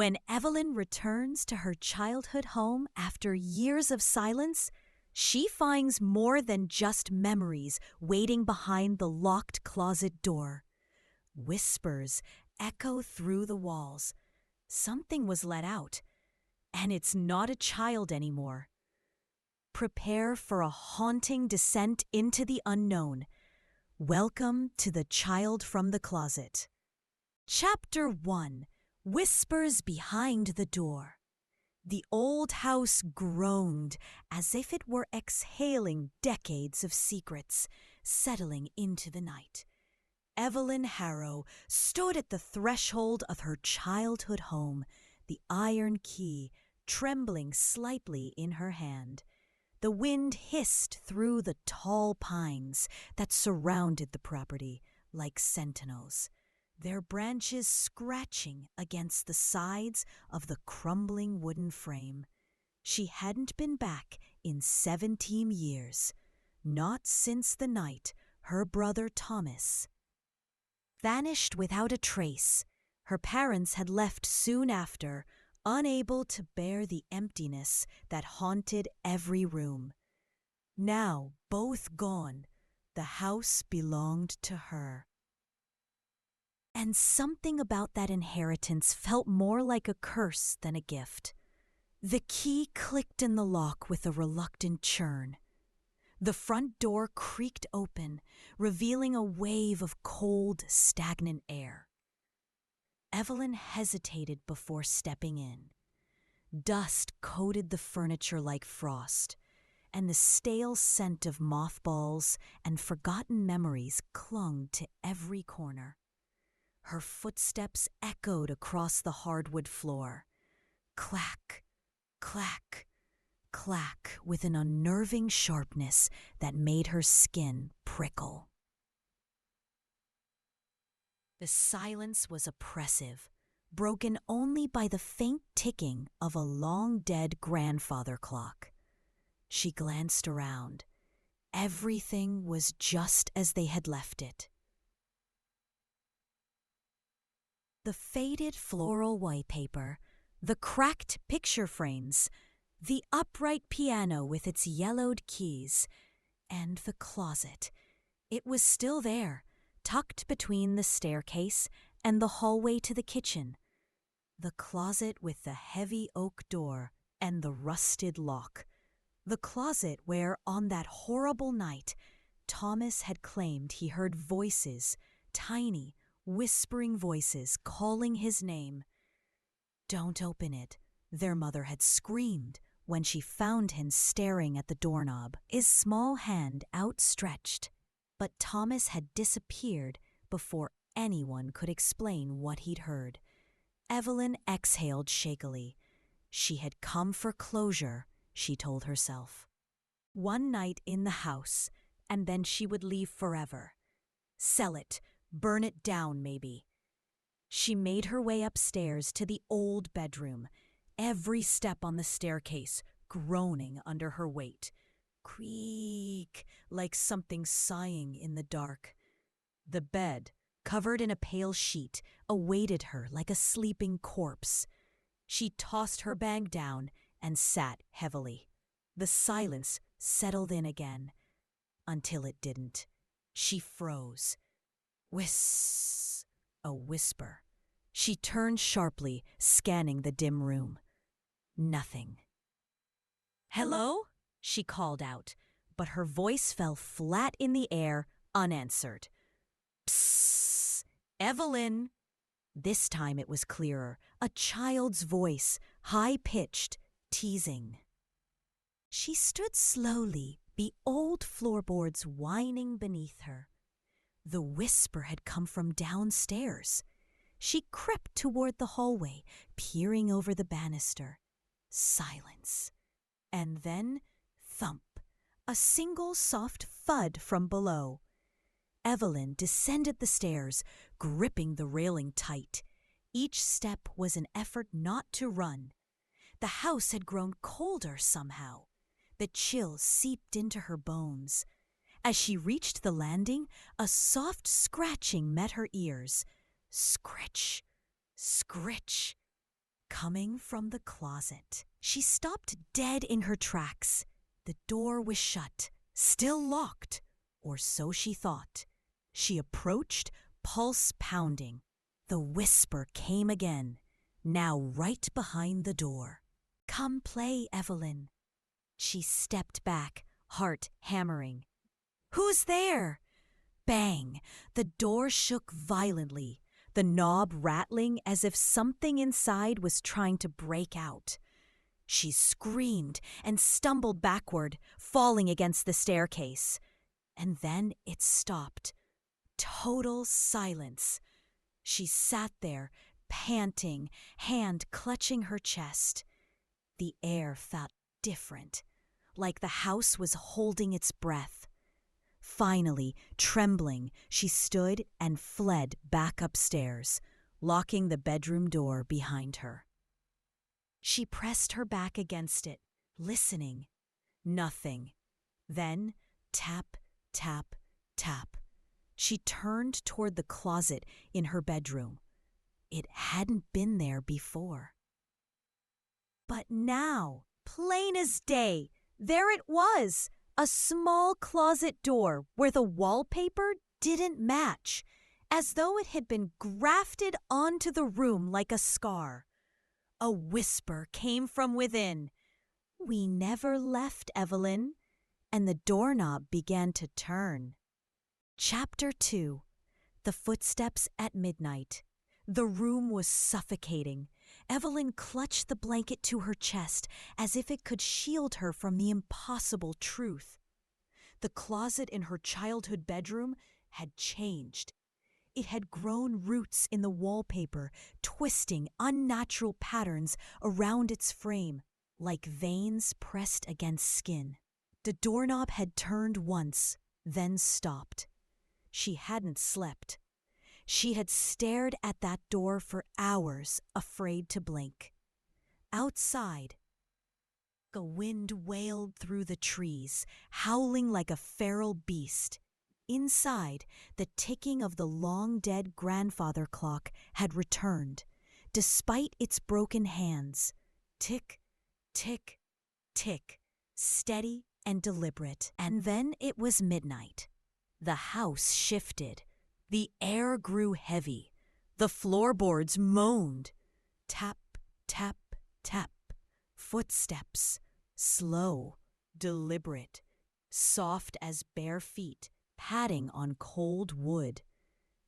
When Evelyn returns to her childhood home after years of silence, she finds more than just memories waiting behind the locked closet door. Whispers echo through the walls. Something was let out, and it's not a child anymore. Prepare for a haunting descent into the unknown. Welcome to The Child from the Closet. Chapter 1: Whispers Behind the Door. The old house groaned as if it were exhaling decades of secrets, settling into the night. Evelyn Harrow stood at the threshold of her childhood home, the iron key trembling slightly in her hand. The wind hissed through the tall pines that surrounded the property like sentinels, their branches scratching against the sides of the crumbling wooden frame. She hadn't been back in 17 years, not since the night her brother Thomas vanished without a trace. Her parents had left soon after, unable to bear the emptiness that haunted every room. Now, both gone, the house belonged to her. And something about that inheritance felt more like a curse than a gift. The key clicked in the lock with a reluctant churn. The front door creaked open, revealing a wave of cold, stagnant air. Evelyn hesitated before stepping in. Dust coated the furniture like frost, and the stale scent of mothballs and forgotten memories clung to every corner. Her footsteps echoed across the hardwood floor. Clack, clack, clack, with an unnerving sharpness that made her skin prickle. The silence was oppressive, broken only by the faint ticking of a long-dead grandfather clock. She glanced around. Everything was just as they had left it. The faded floral wallpaper, the cracked picture frames, the upright piano with its yellowed keys, and the closet. It was still there, tucked between the staircase and the hallway to the kitchen. The closet with the heavy oak door and the rusted lock. The closet where, on that horrible night, Thomas had claimed he heard voices, tiny, whispering voices calling his name. "Don't open it," their mother had screamed when she found him staring at the doorknob, his small hand outstretched. But Thomas had disappeared before anyone could explain what he'd heard. Evelyn exhaled shakily. She had come for closure, she told herself. One night in the house, and then she would leave forever. Sell it, burn it down maybe. She made her way upstairs to the old bedroom, every step on the staircase groaning under her weight. Creak, like something sighing in the dark. The bed, covered in a pale sheet, awaited her like a sleeping corpse. She tossed her bag down and sat heavily. The silence settled in again, until it didn't. She froze. Whiss, a whisper. She turned sharply, scanning the dim room. Nothing. "Hello?" she called out, but her voice fell flat in the air, unanswered. "Psst, Evelyn." This time it was clearer, a child's voice, high-pitched, teasing. She stood slowly, the old floorboards whining beneath her. The whisper had come from downstairs. She crept toward the hallway, peering over the banister. Silence. And then, thump, a single soft thud from below. Evelyn descended the stairs, gripping the railing tight. Each step was an effort not to run. The house had grown colder somehow. The chill seeped into her bones. As she reached the landing, a soft scratching met her ears. Scritch, scritch. coming from the closet. She stopped dead in her tracks. The door was shut, still locked, or so she thought. She approached, pulse pounding. The whisper came again, now right behind the door. "Come play, Evelyn." She stepped back, heart hammering. "Who's there?" Bang! The door shook violently, the knob rattling as if something inside was trying to break out. She screamed and stumbled backward, falling against the staircase. And then it stopped. Total silence. She sat there, panting, hand clutching her chest. The air felt different, like the house was holding its breath. Finally, trembling, she stood and fled back upstairs, locking the bedroom door behind her. She pressed her back against it, listening. Nothing. Then, tap, tap, tap. She turned toward the closet in her bedroom. It hadn't been there before. But now, plain as day, there it was, a small closet door where the wallpaper didn't match, as though it had been grafted onto the room like a scar. A whisper came from within. "We never left, Evelyn," and the doorknob began to turn. Chapter 2. The Footsteps at Midnight. The room was suffocating. Evelyn clutched the blanket to her chest as if it could shield her from the impossible truth. The closet in her childhood bedroom had changed. It had grown roots in the wallpaper, twisting unnatural patterns around its frame, like veins pressed against skin. The doorknob had turned once, then stopped. She hadn't slept. She had stared at that door for hours, afraid to blink. Outside, a wind wailed through the trees, howling like a feral beast. Inside, the ticking of the long-dead grandfather clock had returned, despite its broken hands. Tick, tick, tick, steady and deliberate. And then it was midnight. The house shifted. The air grew heavy. The floorboards moaned. Tap, tap, tap. Footsteps. Slow, deliberate, soft as bare feet, padding on cold wood.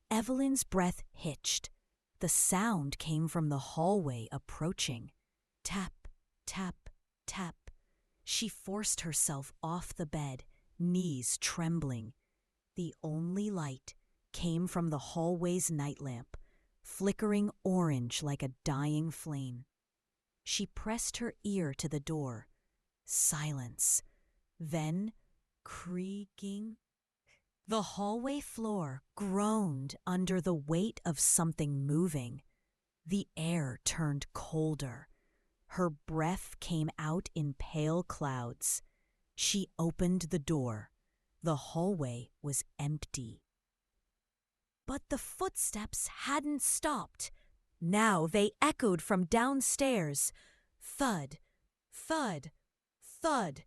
Evelyn's breath hitched. The sound came from the hallway approaching. Tap, tap, tap. She forced herself off the bed, knees trembling. The only light came from the hallway's night lamp, flickering orange like a dying flame. She pressed her ear to the door. Silence. Then, creaking. The hallway floor groaned under the weight of something moving. The air turned colder. Her breath came out in pale clouds. She opened the door. The hallway was empty. But the footsteps hadn't stopped. Now they echoed from downstairs. Thud, thud, thud,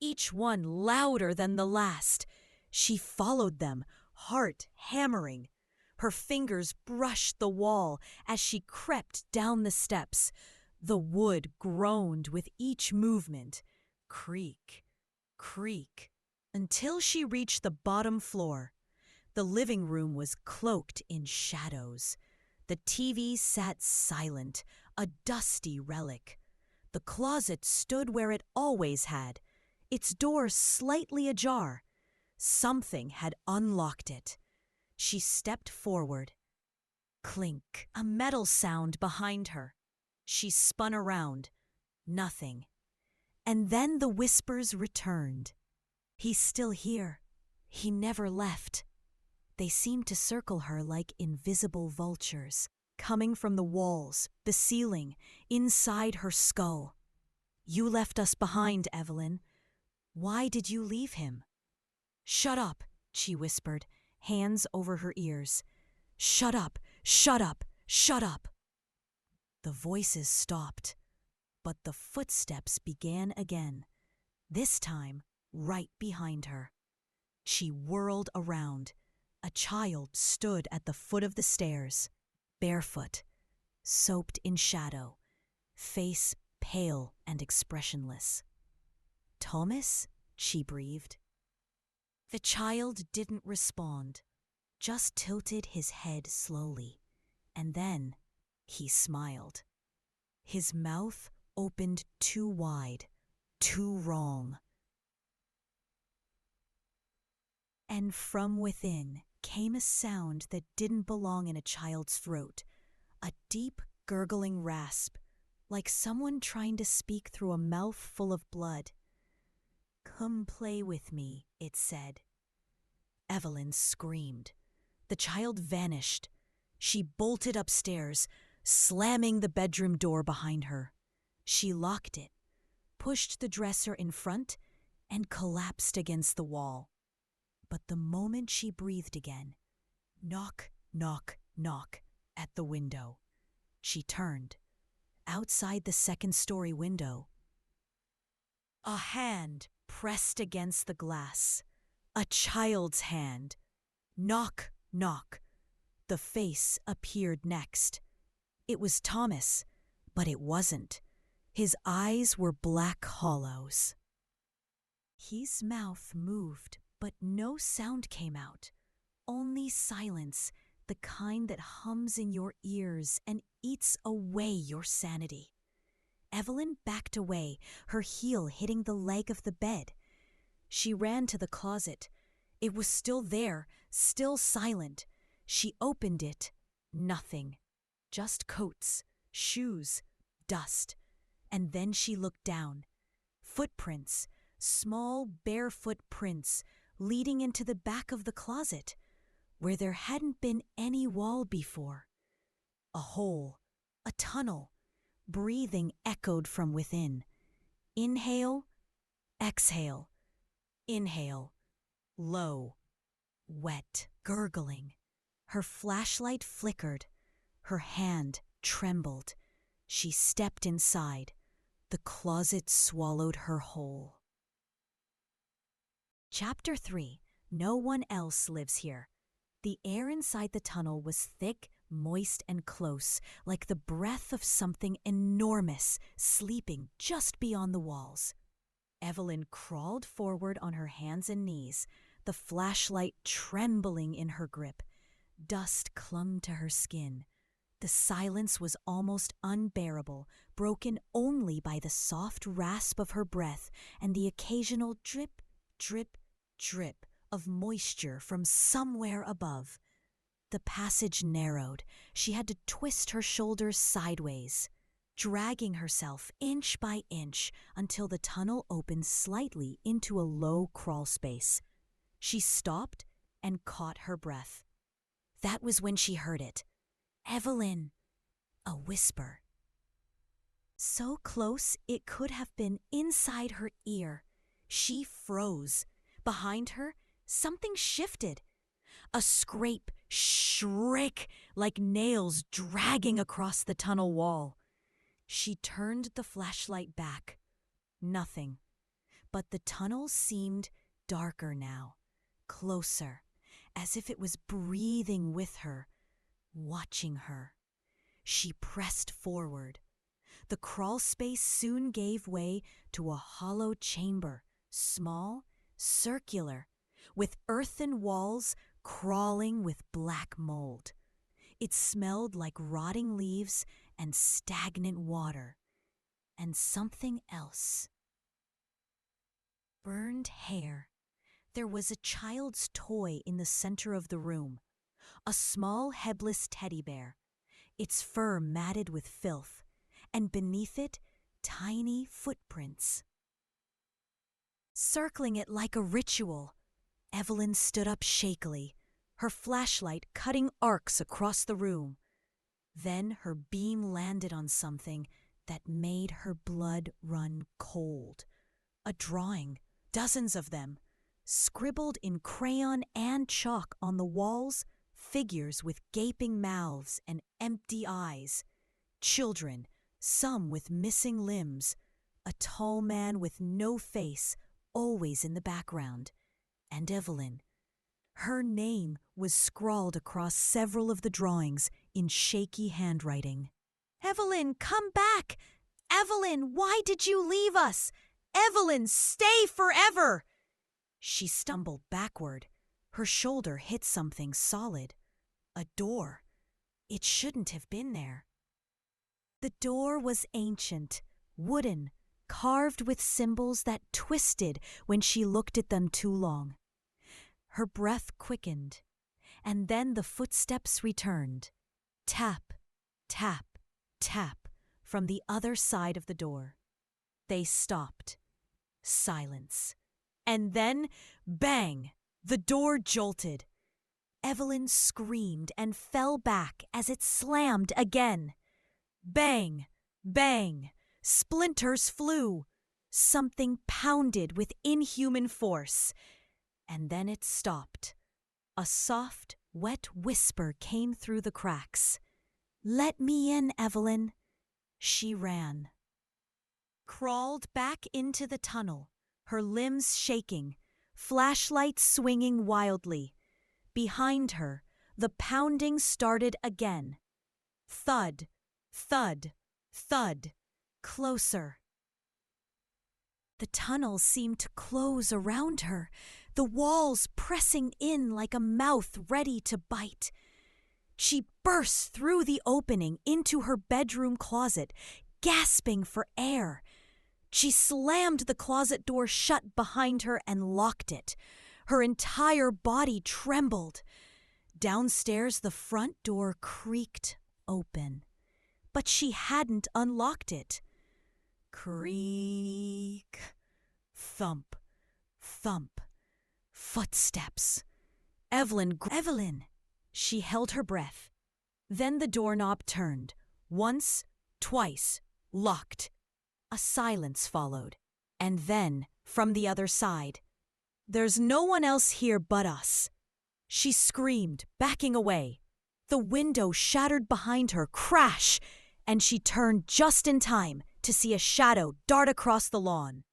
each one louder than the last. She followed them, heart hammering. Her fingers brushed the wall as she crept down the steps. The wood groaned with each movement. Creak, creak, until she reached the bottom floor. The living room was cloaked in shadows. The TV sat silent, a dusty relic. The closet stood where it always had, its door slightly ajar. Something had unlocked it. She stepped forward. Clink, a metal sound behind her. She spun around. Nothing. And then the whispers returned. "He's still here. He never left." They seemed to circle her like invisible vultures, coming from the walls, the ceiling, inside her skull. "You left us behind, Evelyn. Why did you leave him?" "Shut up," she whispered, hands over her ears. "Shut up, shut up, shut up." The voices stopped, but the footsteps began again, this time right behind her. She whirled around. A child stood at the foot of the stairs, barefoot, soaked in shadow, face pale and expressionless. "Thomas?" she breathed. The child didn't respond, just tilted his head slowly, and then he smiled. His mouth opened too wide, too wrong. And from within came a sound that didn't belong in a child's throat, a deep, gurgling rasp, like someone trying to speak through a mouth full of blood. "Come play with me," it said. Evelyn screamed. The child vanished. She bolted upstairs, slamming the bedroom door behind her. She locked it, pushed the dresser in front, and collapsed against the wall. But the moment she breathed again, knock, knock, knock at the window. She turned. Outside the second-story window, a hand pressed against the glass. A child's hand. Knock, knock. The face appeared next. It was Thomas, but it wasn't. His eyes were black hollows. His mouth moved, but no sound came out. Only silence, the kind that hums in your ears and eats away your sanity. Evelyn backed away, her heel hitting the leg of the bed. She ran to the closet. It was still there, still silent. She opened it. Nothing. Just coats, shoes, dust. And then she looked down. Footprints, small barefoot prints, leading into the back of the closet, where there hadn't been any wall before. A hole, a tunnel. Breathing echoed from within. Inhale, exhale. Inhale, low, wet, gurgling. Her flashlight flickered. Her hand trembled. She stepped inside. The closet swallowed her whole. Chapter 3. No one else lives here. The air inside the tunnel was thick, moist, and close, like the breath of something enormous sleeping just beyond the walls. Evelyn crawled forward on her hands and knees, the flashlight trembling in her grip. Dust clung to her skin. The silence was almost unbearable, broken only by the soft rasp of her breath and the occasional drip, drip, drip of moisture from somewhere above. The passage narrowed. She had to twist her shoulders sideways, dragging herself inch by inch until the tunnel opened slightly into a low crawl space. She stopped and caught her breath. That was when she heard it. "Evelyn!" A whisper. So close it could have been inside her ear. She froze. Behind her, something shifted. A scrape, shriek, like nails dragging across the tunnel wall. She turned the flashlight back. Nothing. But the tunnel seemed darker now, closer, as if it was breathing with her, watching her. She pressed forward. The crawl space soon gave way to a hollow chamber, small, circular, with earthen walls crawling with black mold. It smelled like rotting leaves and stagnant water, and something else. Burned hair. There was a child's toy in the center of the room, a small headless teddy bear, its fur matted with filth, and beneath it, tiny footprints. Circling it like a ritual, Evelyn stood up shakily, her flashlight cutting arcs across the room. Then her beam landed on something that made her blood run cold. A drawing, dozens of them, scribbled in crayon and chalk on the walls, figures with gaping mouths and empty eyes. Children, some with missing limbs, a tall man with no face, always in the background, and Evelyn. Her name was scrawled across several of the drawings in shaky handwriting. "Evelyn, come back! Evelyn, why did you leave us? Evelyn, stay forever!" She stumbled backward. Her shoulder hit something solid. A door. It shouldn't have been there. The door was ancient, wooden, carved with symbols that twisted when she looked at them too long. Her breath quickened, and then the footsteps returned. Tap, tap, tap from the other side of the door. They stopped. Silence. And then, bang! The door jolted. Evelyn screamed and fell back as it slammed again. Bang! Bang! Splinters flew. Something pounded with inhuman force. And then it stopped. A soft, wet whisper came through the cracks. "Let me in, Evelyn." She ran. Crawled back into the tunnel, her limbs shaking, flashlight swinging wildly. Behind her, the pounding started again. Thud, thud, thud, closer. The tunnel seemed to close around her, the walls pressing in like a mouth ready to bite. She burst through the opening into her bedroom closet, gasping for air. She slammed the closet door shut behind her and locked it. Her entire body trembled. Downstairs, the front door creaked open, but she hadn't unlocked it. Creak, thump, thump, footsteps. Evelyn! She held her breath. Then the doorknob turned. Once, twice, locked. A silence followed. And then, from the other side, "There's no one else here but us." She screamed, backing away. The window shattered behind her, crash, and she turned just in time to see a shadow dart across the lawn.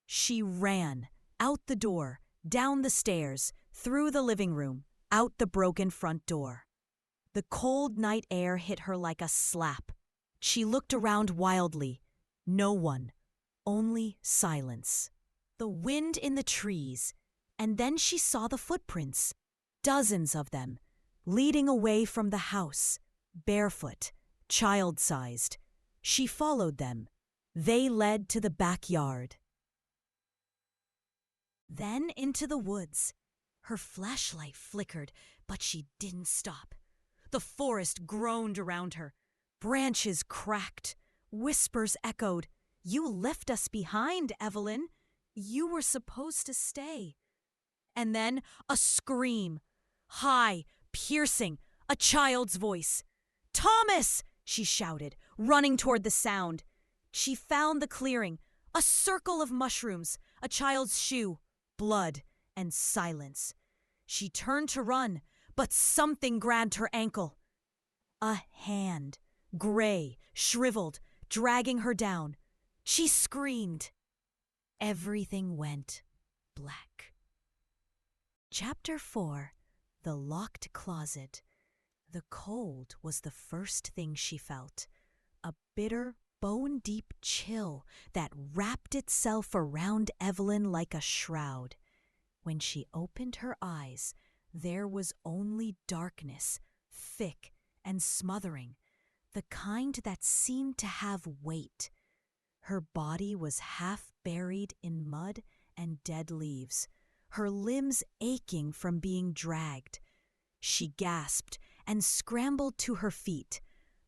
She ran, out the door, down the stairs, through the living room, out the broken front door. The cold night air hit her like a slap. She looked around wildly. No one. Only silence. The wind in the trees. And then she saw the footprints. Dozens of them. Leading away from the house. Barefoot. Child-sized. She followed them. They led to the backyard. Then into the woods. Her flashlight flickered, but she didn't stop. The forest groaned around her. Branches cracked. Whispers echoed. "You left us behind, Evelyn. You were supposed to stay." And then a scream. High, piercing, a child's voice. "Thomas!" she shouted, running toward the sound. She found the clearing. A circle of mushrooms, a child's shoe, blood, and silence. She turned to run, but something grabbed her ankle. A hand, gray, shriveled, dragging her down. She screamed. Everything went black. Chapter 4. The Locked Closet. The cold was the first thing she felt. A bitter, bone-deep chill that wrapped itself around Evelyn like a shroud. When she opened her eyes, there was only darkness, thick and smothering, the kind that seemed to have weight. Her body was half buried in mud and dead leaves, her limbs aching from being dragged. She gasped and scrambled to her feet.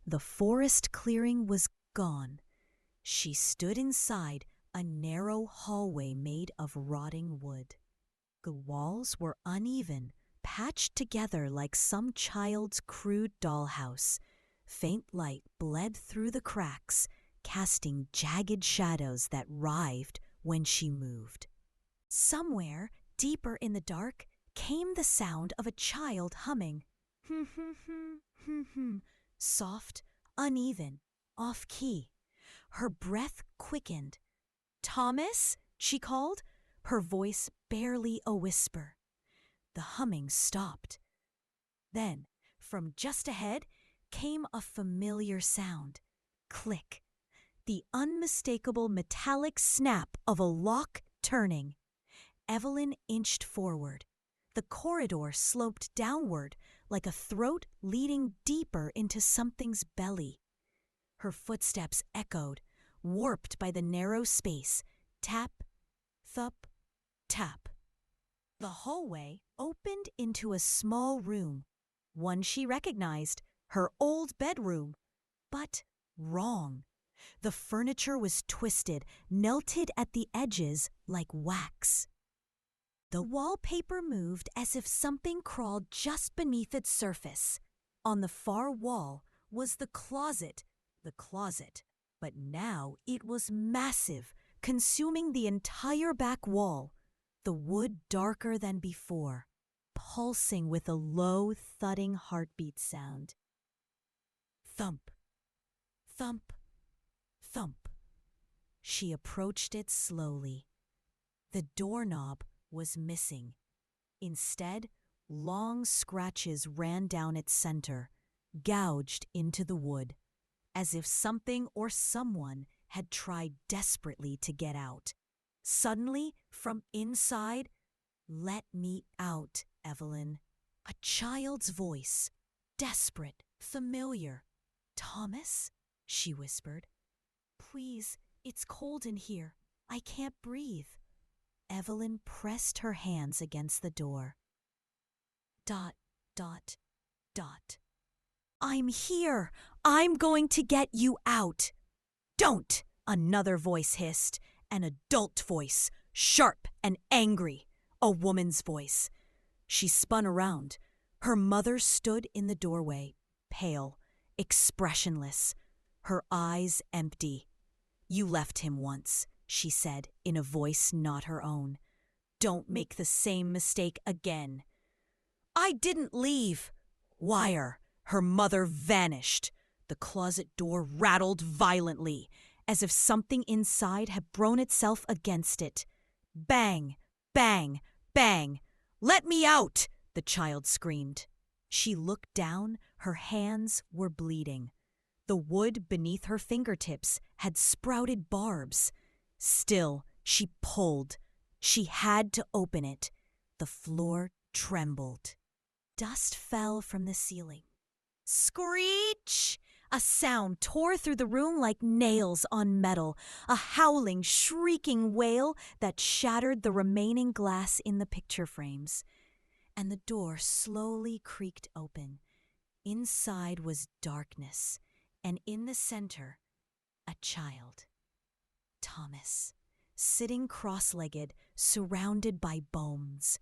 The forest clearing was gone. She stood inside a narrow hallway made of rotting wood. The walls were uneven, patched together like some child's crude dollhouse. Faint light bled through the cracks, casting jagged shadows that writhed when she moved. Somewhere, deeper in the dark, came the sound of a child humming. Soft, uneven, off key. Her breath quickened. "Thomas?" she called, her voice barely a whisper. The humming stopped. Then, from just ahead, came a familiar sound. Click. The unmistakable metallic snap of a lock turning. Evelyn inched forward. The corridor sloped downward like a throat leading deeper into something's belly. Her footsteps echoed, warped by the narrow space. Tap, thup, tap. The hallway opened into a small room, one she recognized, her old bedroom. But wrong. The furniture was twisted, melted at the edges like wax. The wallpaper moved as if something crawled just beneath its surface. On the far wall was the closet, but now it was massive, consuming the entire back wall, the wood darker than before, pulsing with a low, thudding heartbeat sound. Thump, thump, thump. She approached it slowly. The doorknob was missing. Instead, long scratches ran down its center, gouged into the wood, as if something or someone had tried desperately to get out. Suddenly, from inside, "Let me out, Evelyn." A child's voice, desperate, familiar. "Thomas?" she whispered. "Please, it's cold in here. I can't breathe." Evelyn pressed her hands against the door. Dot, dot, dot. "I'm here! I'm going to get you out!" "Don't!" another voice hissed. An adult voice, sharp and angry. A woman's voice. She spun around. Her mother stood in the doorway, pale, expressionless, her eyes empty. "You left him once," she said in a voice not her own. "Don't make the same mistake again." "I didn't leave." "Wire." Her mother vanished. The closet door rattled violently, as if something inside had thrown itself against it. Bang, bang, bang. "Let me out!" the child screamed. She looked down. Her hands were bleeding. The wood beneath her fingertips had sprouted barbs. Still, she pulled. She had to open it. The floor trembled. Dust fell from the ceiling. Screech! A sound tore through the room like nails on metal, a howling, shrieking wail that shattered the remaining glass in the picture frames. And the door slowly creaked open. Inside was darkness, and in the center, a child. Thomas, sitting cross-legged, surrounded by bones.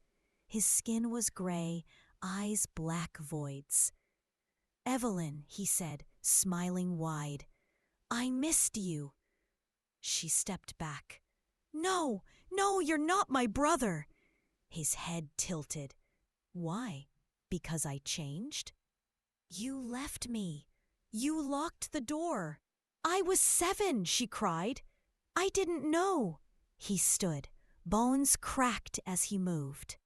His skin was gray, eyes black voids. "Evelyn," he said, smiling wide. "I missed you." She stepped back. "No, no, you're not my brother." His head tilted. "Why? Because I changed?" "You left me. You locked the door." "I was 7, she cried. "I didn't know." He stood, bones cracked as he moved.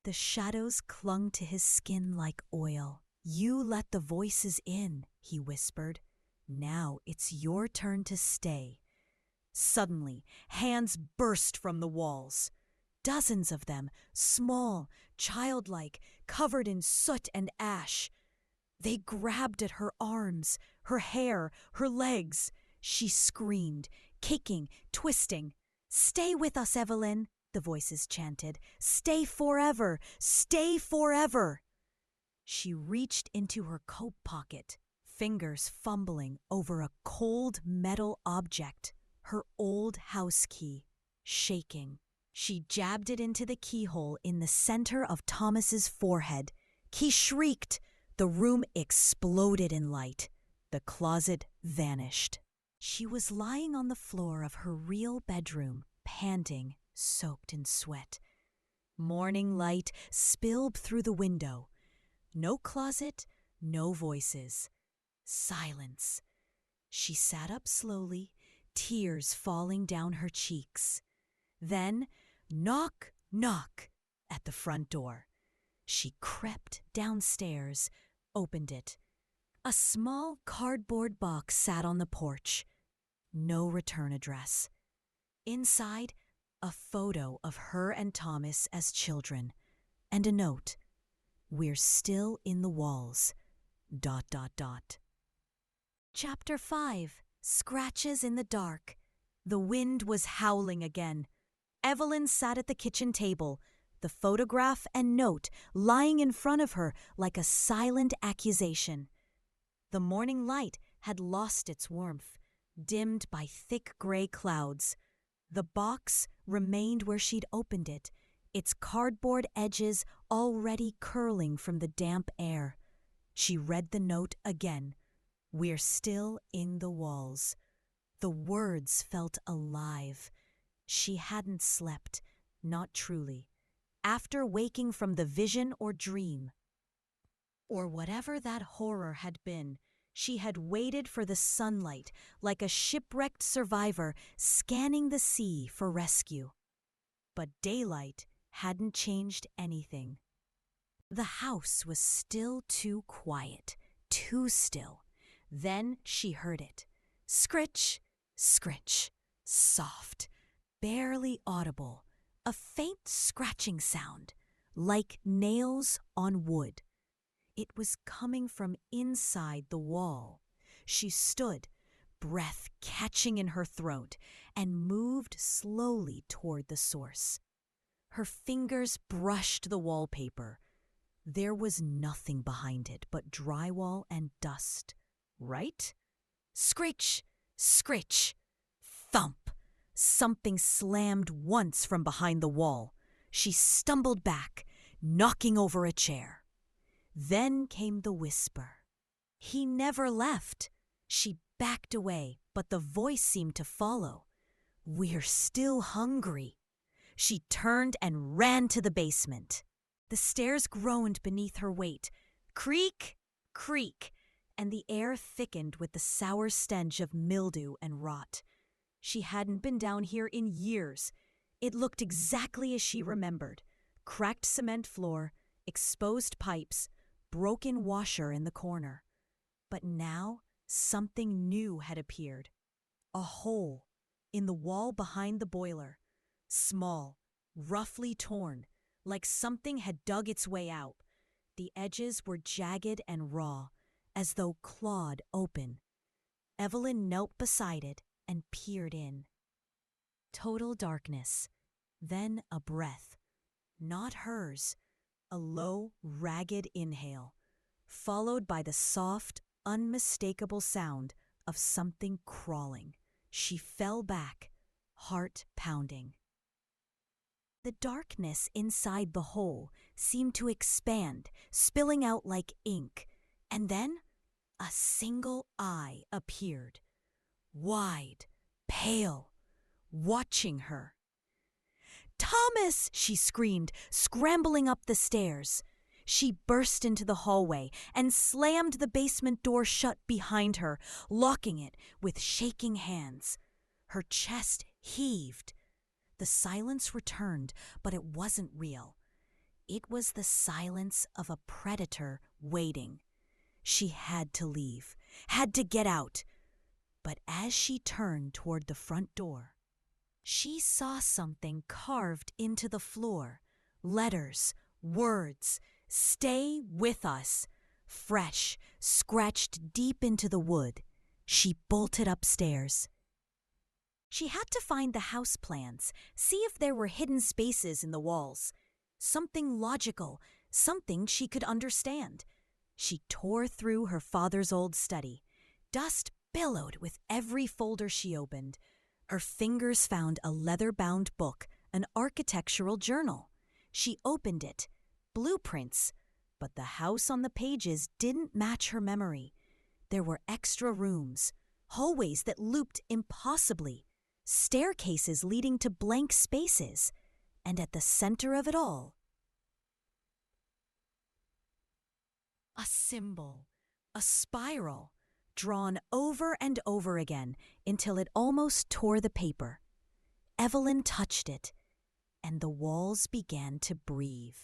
The shadows clung to his skin like oil. "You let the voices in," he whispered. "Now it's your turn to stay." Suddenly, hands burst from the walls. Dozens of them, small, childlike, covered in soot and ash. They grabbed at her arms, her hair, her legs. She screamed, kicking, twisting. "Stay with us, Evelyn," the voices chanted. "Stay forever! Stay forever!" She reached into her coat pocket, fingers fumbling over a cold metal object, her old house key, shaking. She jabbed it into the keyhole in the center of Thomas's forehead. He shrieked. The room exploded in light. The closet vanished. She was lying on the floor of her real bedroom, panting, soaked in sweat. Morning light spilled through the window. No closet, no voices. Silence. She sat up slowly, tears falling down her cheeks. Then, knock, knock, at the front door. She crept downstairs, opened it. A small cardboard box sat on the porch. No return address. Inside, a photo of her and Thomas as children, and a note. "We're still in the walls. ... Chapter 5. Scratches in the Dark. The wind was howling again. Evelyn sat at the kitchen table, the photograph and note lying in front of her like a silent accusation. The morning light had lost its warmth, dimmed by thick gray clouds. The box remained where she'd opened it, its cardboard edges already curling from the damp air. She read the note again. "We're still in the walls." The words felt alive. She hadn't slept, not truly, after waking from the vision or dream. Or whatever that horror had been, she had waited for the sunlight like a shipwrecked survivor scanning the sea for rescue. But daylight hadn't changed anything. The house was still too quiet, too still. Then she heard it. Scritch, scritch, soft, barely audible, a faint scratching sound, like nails on wood. It was coming from inside the wall. She stood, breath catching in her throat, and moved slowly toward the source. Her fingers brushed the wallpaper. There was nothing behind it but drywall and dust. Right? Screech, screech, thump. Something slammed once from behind the wall. She stumbled back, knocking over a chair. Then came the whisper. "He never left." She backed away, but the voice seemed to follow. "We're still hungry." She turned and ran to the basement. The stairs groaned beneath her weight. Creak, creak, and the air thickened with the sour stench of mildew and rot. She hadn't been down here in years. It looked exactly as she remembered. Cracked cement floor, exposed pipes, broken washer in the corner. But now something new had appeared. A hole in the wall behind the boiler. Small, roughly torn, like something had dug its way out. The edges were jagged and raw, as though clawed open. Evelyn knelt beside it and peered in. Total darkness. Then a breath. Not hers. A low, ragged inhale, followed by the soft, unmistakable sound of something crawling. She fell back, heart pounding. The darkness inside the hole seemed to expand, spilling out like ink, and then a single eye appeared, wide, pale, watching her. "Thomas!" she screamed, scrambling up the stairs. She burst into the hallway and slammed the basement door shut behind her, locking it with shaking hands. Her chest heaved. The silence returned, but it wasn't real. It was the silence of a predator waiting. She had to leave, had to get out. But as she turned toward the front door, she saw something carved into the floor. Letters, words, "Stay with us." Fresh, scratched deep into the wood. She bolted upstairs. She had to find the house plans, see if there were hidden spaces in the walls. Something logical, something she could understand. She tore through her father's old study. Dust billowed with every folder she opened. Her fingers found a leather-bound book, an architectural journal. She opened it. Blueprints. But the house on the pages didn't match her memory. There were extra rooms, hallways that looped impossibly, staircases leading to blank spaces, and at the center of it all, a symbol, a spiral, drawn over and over again until it almost tore the paper. Evelyn touched it, and the walls began to breathe.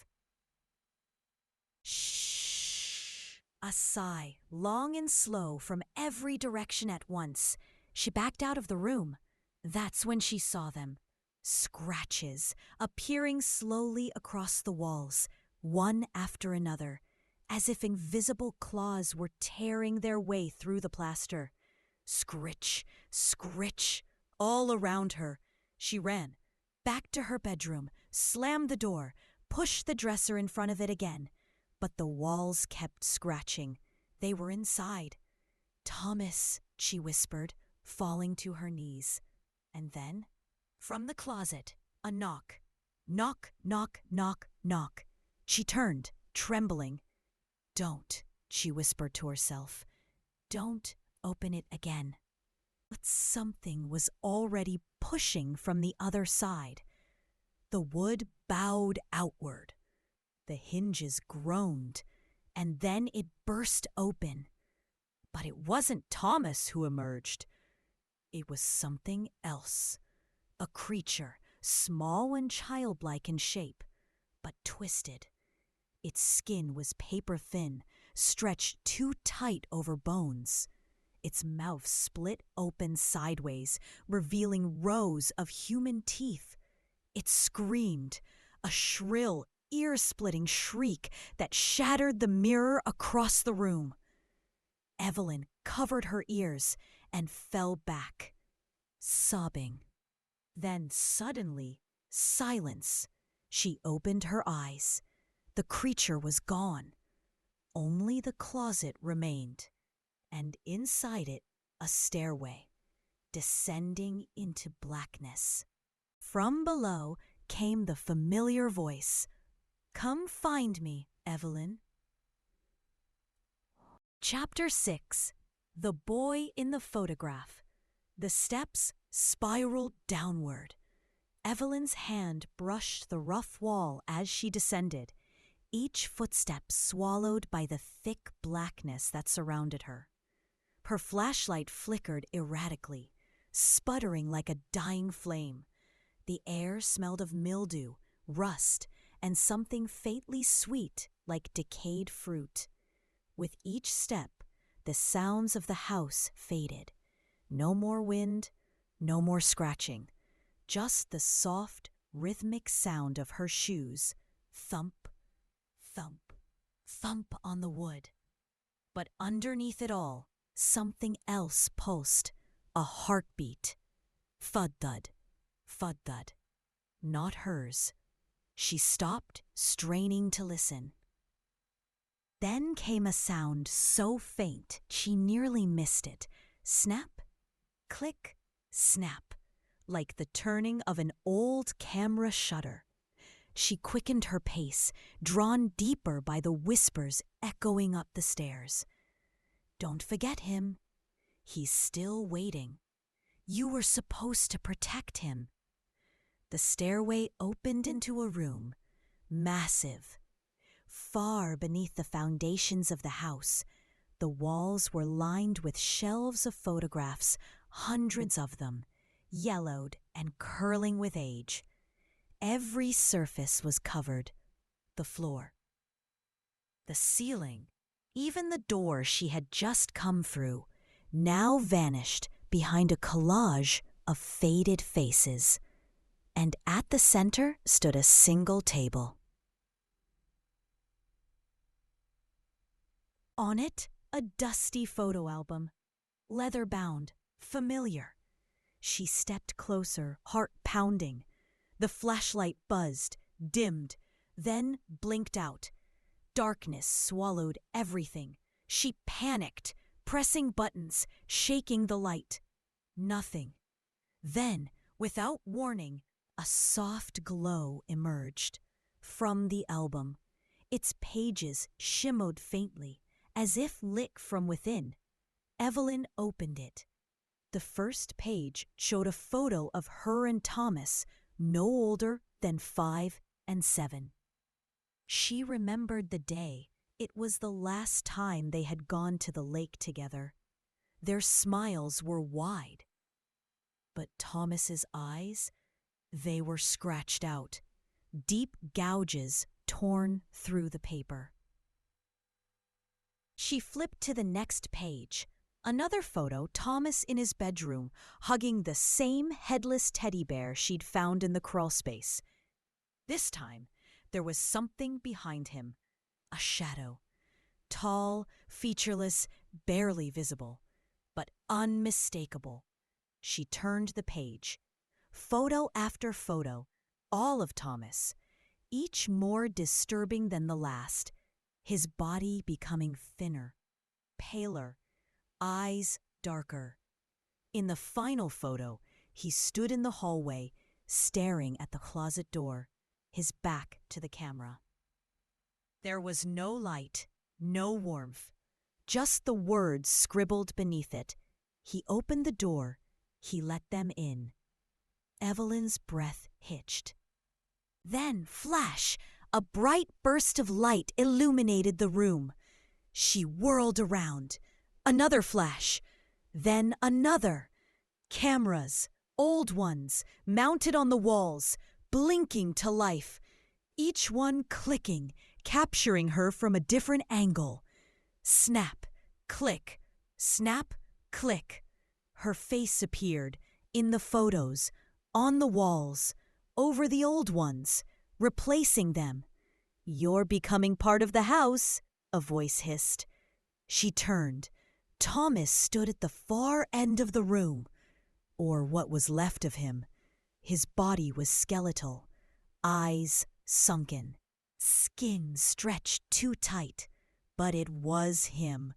Shh! A sigh, long and slow, from every direction at once. She backed out of the room. That's when she saw them. Scratches, appearing slowly across the walls, one after another, as if invisible claws were tearing their way through the plaster. Scritch, scritch, all around her. She ran, back to her bedroom, slammed the door, pushed the dresser in front of it again. But the walls kept scratching. They were inside. "Thomas," she whispered, falling to her knees. And then, from the closet, a knock. Knock, knock, knock, knock. She turned, trembling. "Don't," she whispered to herself. "Don't open it again." But something was already pushing from the other side. The wood bowed outward. The hinges groaned, and then it burst open. But it wasn't Thomas who emerged. It was something else. A creature, small and childlike in shape, but twisted. Its skin was paper-thin, stretched too tight over bones. Its mouth split open sideways, revealing rows of human teeth. It screamed, a shrill, ear-splitting shriek that shattered the mirror across the room. Evelyn covered her ears and fell back, sobbing. Then suddenly, silence. She opened her eyes. The creature was gone. Only the closet remained, and inside it a stairway, descending into blackness. From below came the familiar voice. "Come find me, Evelyn." Chapter 6. The Boy in the Photograph. The steps spiraled downward. Evelyn's hand brushed the rough wall as she descended, each footstep swallowed by the thick blackness that surrounded her. Her flashlight flickered erratically, sputtering like a dying flame. The air smelled of mildew, rust, and something faintly sweet like decayed fruit. With each step, the sounds of the house faded. No more wind, no more scratching, just the soft, rhythmic sound of her shoes, thump, thump, thump on the wood. But underneath it all, something else pulsed, a heartbeat. Thud-thud, thud-thud. Not hers. She stopped, straining to listen. Then came a sound so faint she nearly missed it. Snap, click, snap, like the turning of an old camera shutter. She quickened her pace, drawn deeper by the whispers echoing up the stairs. "Don't forget him. He's still waiting. You were supposed to protect him." The stairway opened into a room, massive. Far beneath the foundations of the house, the walls were lined with shelves of photographs, hundreds of them, yellowed and curling with age. Every surface was covered. The floor, the ceiling, even the door she had just come through, now vanished behind a collage of faded faces. And at the center stood a single table. On it, a dusty photo album, leather-bound, familiar. She stepped closer, heart pounding. The flashlight buzzed, dimmed, then blinked out. Darkness swallowed everything. She panicked, pressing buttons, shaking the light. Nothing. Then, without warning, a soft glow emerged from the album. Its pages shimmered faintly, as if lit from within. Evelyn opened it. The first page showed a photo of her and Thomas, no older than 5 and 7. She remembered the day. It was the last time they had gone to the lake together. Their smiles were wide. But Thomas's eyes, they were scratched out, deep gouges torn through the paper. She flipped to the next page. Another photo, Thomas in his bedroom, hugging the same headless teddy bear she'd found in the crawlspace. This time, there was something behind him, a shadow. Tall, featureless, barely visible, but unmistakable. She turned the page. Photo after photo, all of Thomas, each more disturbing than the last, his body becoming thinner, paler, eyes darker. In the final photo, he stood in the hallway, staring at the closet door, his back to the camera. There was no light, no warmth, just the words scribbled beneath it. He opened the door, he let them in. Evelyn's breath hitched. Then, flash! A bright burst of light illuminated the room. She whirled around. Another flash. Then another. Cameras, old ones, mounted on the walls, blinking to life. Each one clicking, capturing her from a different angle. Snap, click, snap, click. Her face appeared, in the photos, on the walls, over the old ones, replacing them. "You're becoming part of the house," a voice hissed. She turned. Thomas stood at the far end of the room, or what was left of him. His body was skeletal, eyes sunken, skin stretched too tight. But it was him.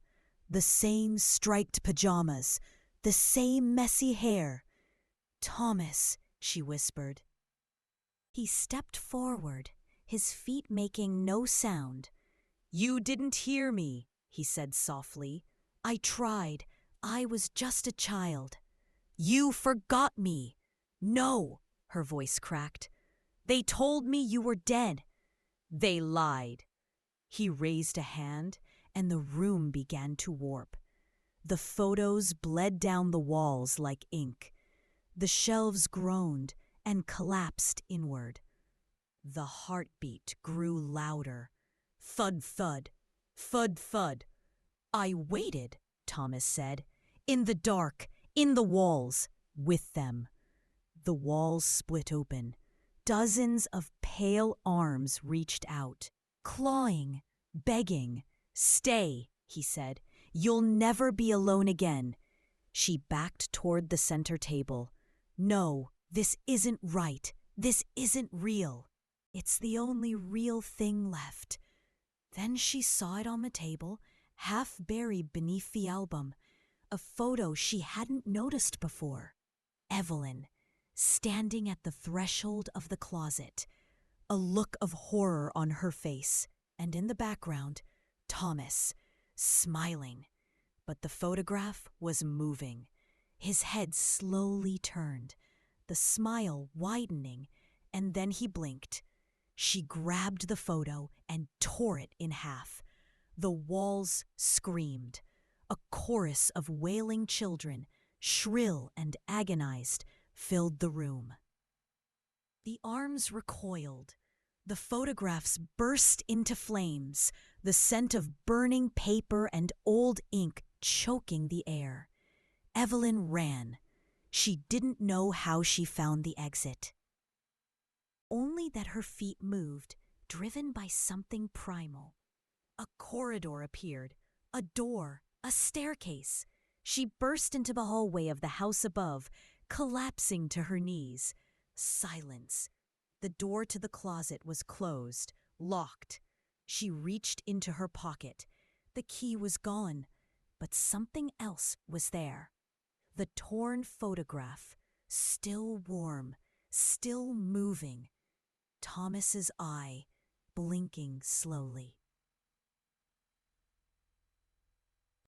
The same striped pajamas, the same messy hair. "Thomas," she whispered. He stepped forward, his feet making no sound. "You didn't hear me," he said softly. "I tried. I was just a child." "You forgot me." "No," her voice cracked. "They told me you were dead." "They lied." He raised a hand, and the room began to warp. The photos bled down the walls like ink. The shelves groaned and collapsed inward. The heartbeat grew louder. Thud, thud, thud, thud. "I waited," Thomas said. "In the dark, in the walls, with them." The walls split open. Dozens of pale arms reached out, clawing, begging. "Stay," he said. "You'll never be alone again." She backed toward the center table. "No, this isn't right. This isn't real. It's the only real thing left." Then she saw it on the table, half buried beneath the album, a photo she hadn't noticed before. Evelyn, standing at the threshold of the closet, a look of horror on her face, and in the background, Thomas, smiling. But the photograph was moving. His head slowly turned, the smile widening, and then he blinked. She grabbed the photo and tore it in half. The walls screamed. A chorus of wailing children, shrill and agonized, filled the room. The arms recoiled. The photographs burst into flames, the scent of burning paper and old ink choking the air. Evelyn ran. She didn't know how she found the exit. Only that her feet moved, driven by something primal. A corridor appeared, a door, a staircase. She burst into the hallway of the house above, collapsing to her knees. Silence. The door to the closet was closed, locked. She reached into her pocket. The key was gone, but something else was there. The torn photograph, still warm, still moving. Thomas's eye, blinking slowly.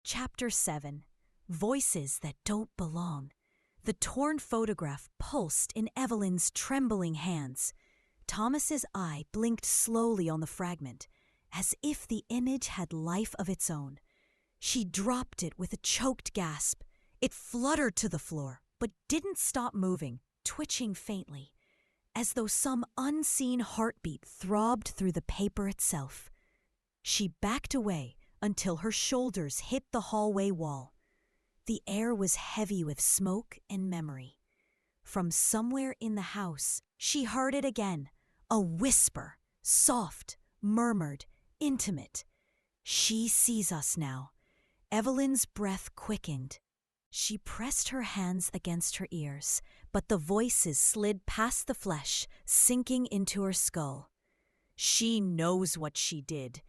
Chapter 7. Voices That Don't Belong. The torn photograph pulsed in Evelyn's trembling hands. Thomas's eye blinked slowly on the fragment, as if the image had life of its own. She dropped it with a choked gasp. It fluttered to the floor, but didn't stop moving, twitching faintly, as though some unseen heartbeat throbbed through the paper itself. She backed away until her shoulders hit the hallway wall. The air was heavy with smoke and memory. From somewhere in the house, she heard it again, a whisper, soft, murmured, intimate. She sees us now. Evelyn's breath quickened. She pressed her hands against her ears, but the voices slid past the flesh, sinking into her skull. She knows what she did.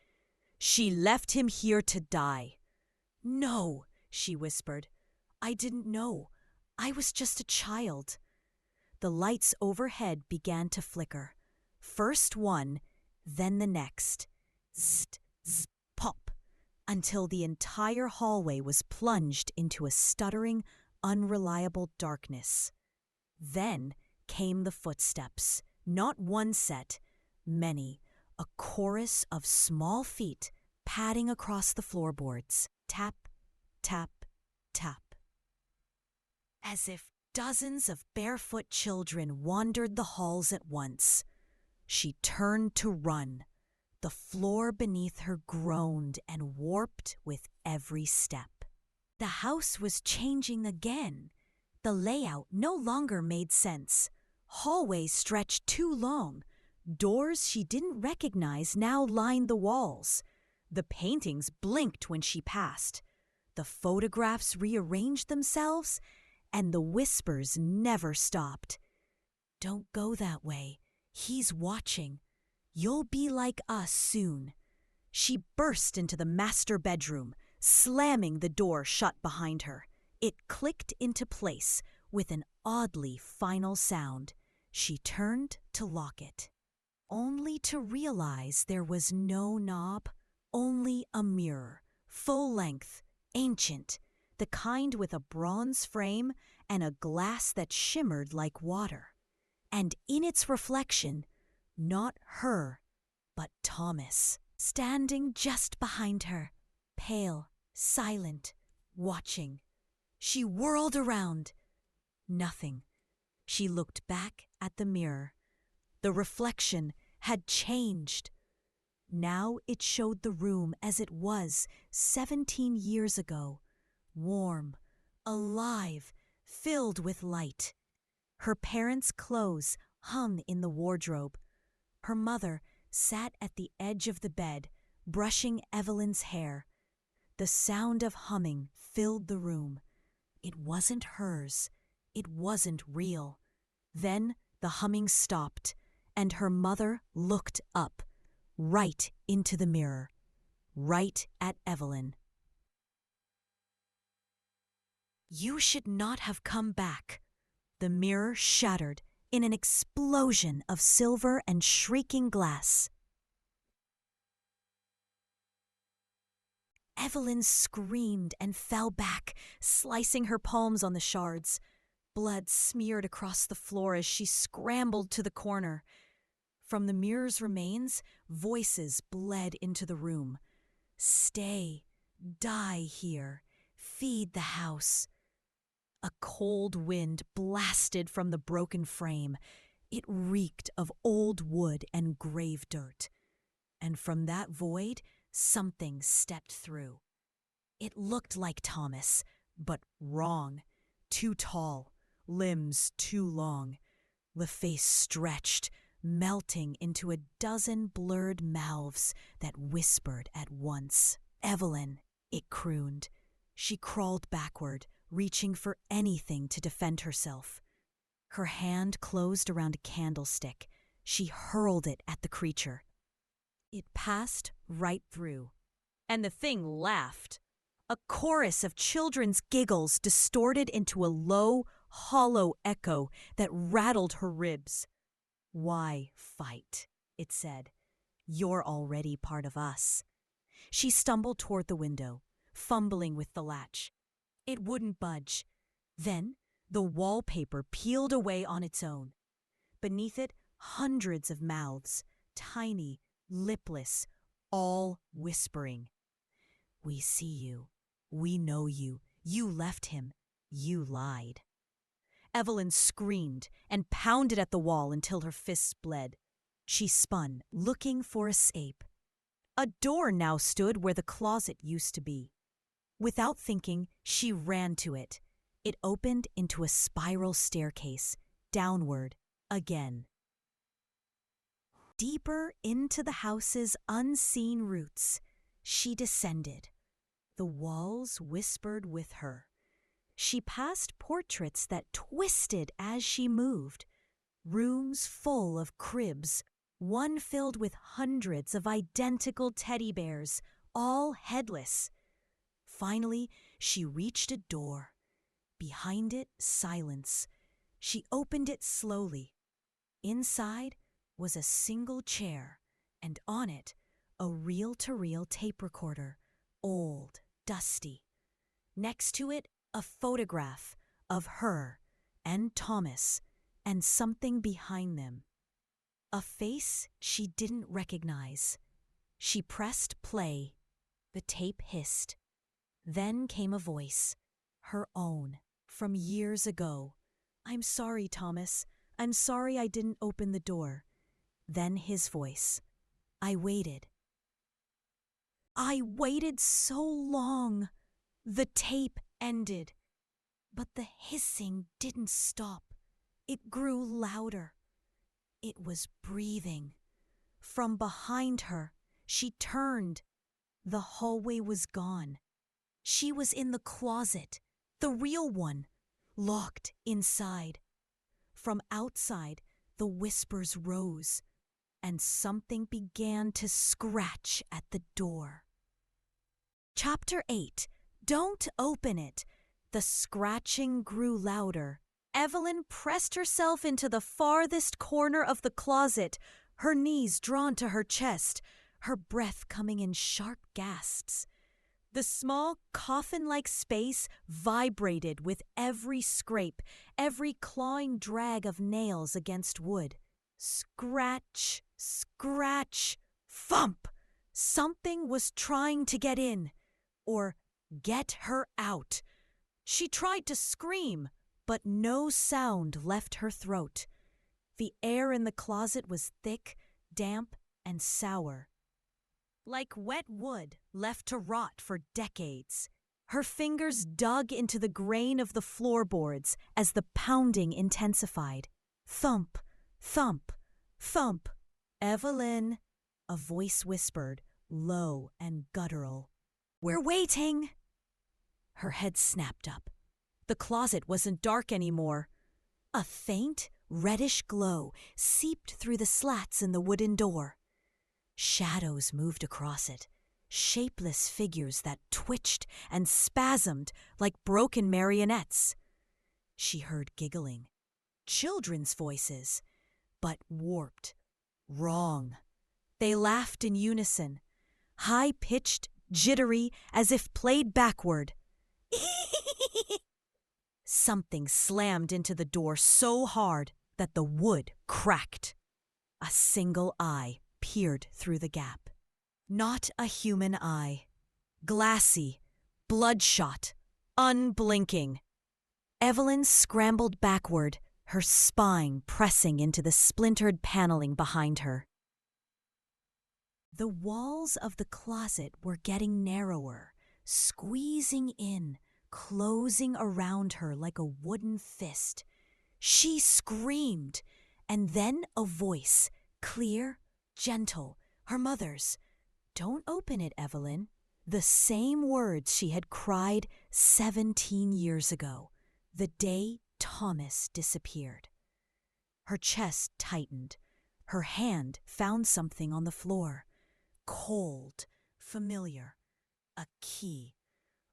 She left him here to die. No, she whispered. I didn't know. I was just a child. The lights overhead began to flicker. First one, then the next. Zt, zt, pop, until the entire hallway was plunged into a stuttering, unreliable darkness. Then came the footsteps, not one set, many, a chorus of small feet padding across the floorboards. Tap, tap, tap. As if dozens of barefoot children wandered the halls at once. She turned to run. The floor beneath her groaned and warped with every step. The house was changing again. The layout no longer made sense. Hallways stretched too long. Doors she didn't recognize now lined the walls. The paintings blinked when she passed. The photographs rearranged themselves, and the whispers never stopped. Don't go that way. He's watching. You'll be like us soon. She burst into the master bedroom, slamming the door shut behind her. It clicked into place with an oddly final sound. She turned to lock it, only to realize there was no knob, only a mirror, full length, ancient, the kind with a bronze frame and a glass that shimmered like water. And in its reflection, not her, but Thomas, standing just behind her, pale, silent, watching. She whirled around. Nothing. She looked back at the mirror. The reflection had changed. Now it showed the room as it was 17 years ago, warm, alive, filled with light. Her parents' clothes hung in the wardrobe. Her mother sat at the edge of the bed, brushing Evelyn's hair. The sound of humming filled the room. It wasn't hers. It wasn't real. Then the humming stopped, and her mother looked up, right into the mirror, right at Evelyn. You should not have come back. The mirror shattered in an explosion of silver and shrieking glass. Evelyn screamed and fell back, slicing her palms on the shards. Blood smeared across the floor as she scrambled to the corner. From the mirror's remains, voices bled into the room. Stay, die here, feed the house. A cold wind blasted from the broken frame. It reeked of old wood and grave dirt. And from that void, something stepped through. It looked like Thomas, but wrong. Too tall, limbs too long. The face stretched, melting into a dozen blurred mouths that whispered at once. Evelyn, it crooned. She crawled backward, reaching for anything to defend herself. Her hand closed around a candlestick. She hurled it at the creature. It passed right through, and the thing laughed. A chorus of children's giggles distorted into a low, hollow echo that rattled her ribs. Why fight? It said. You're already part of us. She stumbled toward the window, fumbling with the latch. It wouldn't budge. Then the wallpaper peeled away on its own. Beneath it, hundreds of mouths, tiny, lipless, all whispering. We see you. "We know you. You left him. You lied." Evelyn screamed and pounded at the wall until her fists bled. She spun, looking for escape. A door now stood where the closet used to be. Without thinking, she ran to it. It opened into a spiral staircase, downward again. Deeper into the house's unseen roots, she descended. The walls whispered with her. She passed portraits that twisted as she moved, rooms full of cribs, one filled with hundreds of identical teddy bears, all headless. Finally, she reached a door. Behind it, silence. She opened it slowly. Inside was a single chair, and on it, a reel-to-reel tape recorder, old, dusty. Next to it, a photograph of her and Thomas and something behind them. A face she didn't recognize. She pressed play. The tape hissed. Then came a voice, her own, from years ago. "I'm sorry, Thomas. I'm sorry I didn't open the door." Then his voice. "I waited. I waited so long." The tape ended. But the hissing didn't stop. It grew louder. It was breathing. From behind her, she turned. The hallway was gone. She was in the closet, the real one, locked inside. From outside, the whispers rose, and something began to scratch at the door. Chapter 8. Don't open it. The scratching grew louder. Evelyn pressed herself into the farthest corner of the closet, her knees drawn to her chest, her breath coming in sharp gasps. The small coffin-like space vibrated with every scrape, every clawing drag of nails against wood. Scratch, scratch, thump! Something was trying to get in, or get her out. She tried to scream, but no sound left her throat. The air in the closet was thick, damp, and sour, like wet wood left to rot for decades. Her fingers dug into the grain of the floorboards as the pounding intensified. Thump, thump, thump. "Evelyn," a voice whispered, low and guttural. "We're waiting." Her head snapped up. The closet wasn't dark anymore. A faint, reddish glow seeped through the slats in the wooden door. Shadows moved across it, shapeless figures that twitched and spasmed like broken marionettes. She heard giggling, children's voices, but warped, wrong. They laughed in unison, high-pitched, jittery, as if played backward. Something slammed into the door so hard that the wood cracked. A single eye peered through the gap. Not a human eye. Glassy, bloodshot, unblinking. Evelyn scrambled backward, her spine pressing into the splintered paneling behind her. The walls of the closet were getting narrower, squeezing in, closing around her like a wooden fist. She screamed, and then a voice, clear, gentle, her mother's. "Don't open it, Evelyn." The same words she had cried 17 years ago, the day Thomas disappeared. Her chest tightened. Her hand found something on the floor. Cold, familiar. A key.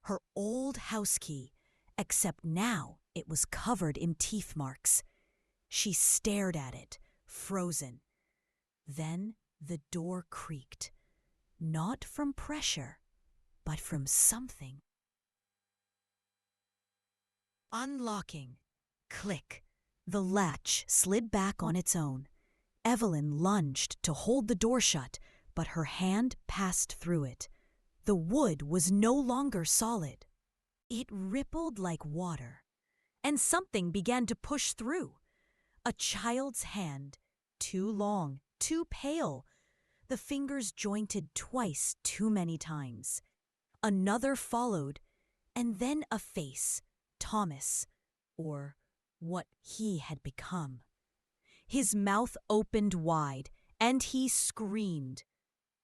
Her old house key, except now it was covered in teeth marks. She stared at it, frozen. Then the door creaked, not from pressure, but from something. Unlocking. Click. The latch slid back on its own. Evelyn lunged to hold the door shut, but her hand passed through it. The wood was no longer solid. It rippled like water, and something began to push through. A child's hand, too long, too pale, the fingers jointed twice too many times. Another followed, and then a face, Thomas, or what he had become. His mouth opened wide, and he screamed.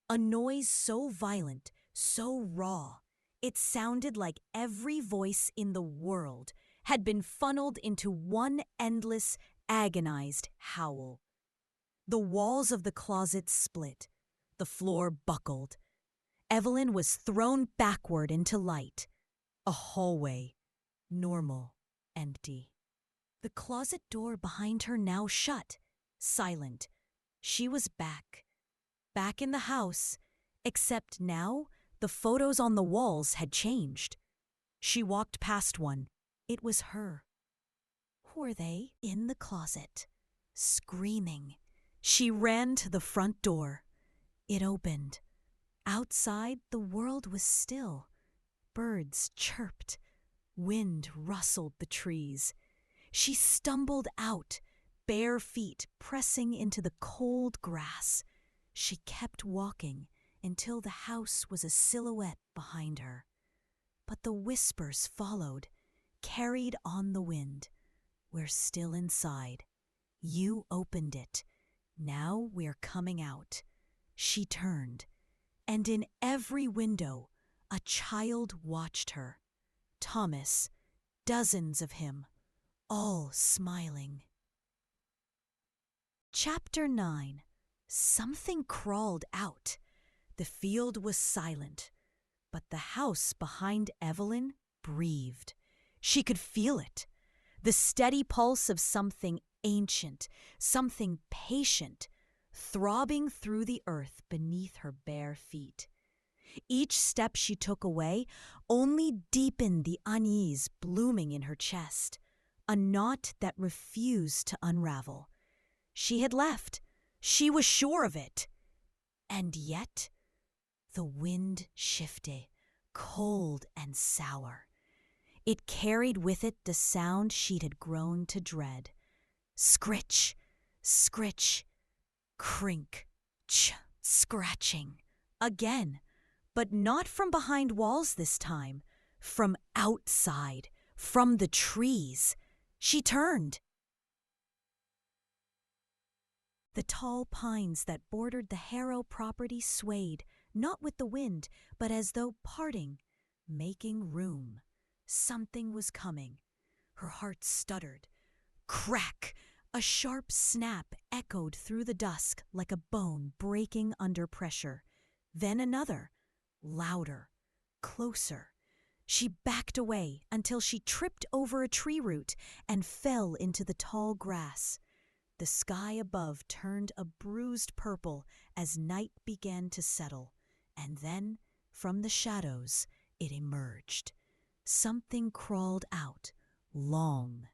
A noise so violent, so raw, it sounded like every voice in the world had been funneled into one endless, agonized howl. The walls of the closet split. The floor buckled. Evelyn was thrown backward into light. A hallway, normal, empty. The closet door behind her now shut, silent. She was back. Back in the house, except now the photos on the walls had changed. She walked past one. It was her. Who were they? In the closet, screaming. She ran to the front door. It opened. Outside, the world was still. Birds chirped. Wind rustled the trees. She stumbled out, bare feet pressing into the cold grass. She kept walking until the house was a silhouette behind her. But the whispers followed, carried on the wind. We're still inside. You opened it. Now we're coming out. She turned, and in every window, a child watched her. Thomas, dozens of him, all smiling. Chapter 9. Something crawled out. The field was silent, but the house behind Evelyn breathed. She could feel it. The steady pulse of something ancient, something patient, throbbing through the earth beneath her bare feet. Each step she took away only deepened the unease blooming in her chest, a knot that refused to unravel. She had left. She was sure of it. And yet, the wind shifted, cold and sour. It carried with it the sound she'd had grown to dread. Scritch, scritch, crink, scratching. Again, but not from behind walls this time. From outside, from the trees. She turned. The tall pines that bordered the Harrow property swayed, not with the wind, but as though parting, making room. Something was coming. Her heart stuttered. Crack! A sharp snap echoed through the dusk like a bone breaking under pressure. Then another, louder, closer. She backed away until she tripped over a tree root and fell into the tall grass. The sky above turned a bruised purple as night began to settle, and then, from the shadows, it emerged. Something crawled out, long.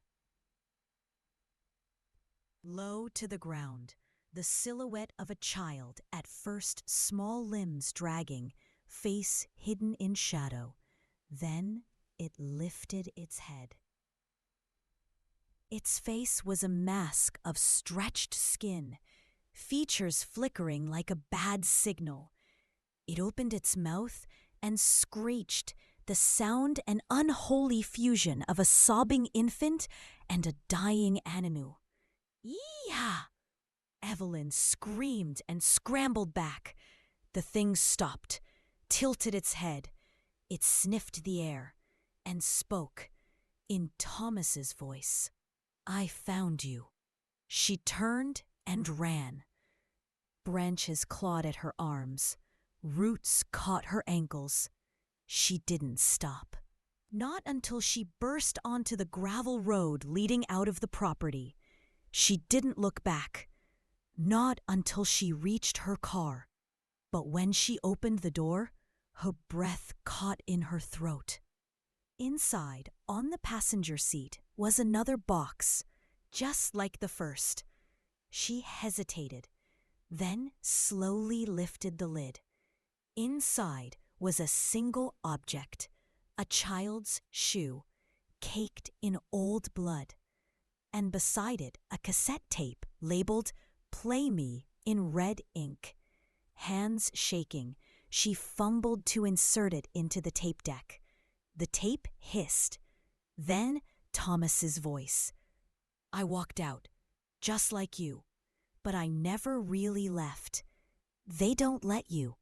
Low to the ground, the silhouette of a child, at first small limbs dragging, face hidden in shadow. Then it lifted its head. Its face was a mask of stretched skin, features flickering like a bad signal. It opened its mouth and screeched, the sound an unholy fusion of a sobbing infant and a dying animal. Yee-haw! Evelyn screamed and scrambled back. The thing stopped, tilted its head. It sniffed the air and spoke in Thomas's voice. I found you. She turned and ran. Branches clawed at her arms. Roots caught her ankles. She didn't stop. Not until she burst onto the gravel road leading out of the property. She didn't look back. Not until she reached her car. But when she opened the door, her breath caught in her throat. Inside, on the passenger seat, was another box, just like the first. She hesitated, then slowly lifted the lid. Inside was a single object, a child's shoe, caked in old blood, and beside it a cassette tape labeled "Play Me" in red ink. Hands shaking, she fumbled to insert it into the tape deck. The tape hissed. Then Thomas's voice. "I walked out, just like you, but I never really left. They don't let you.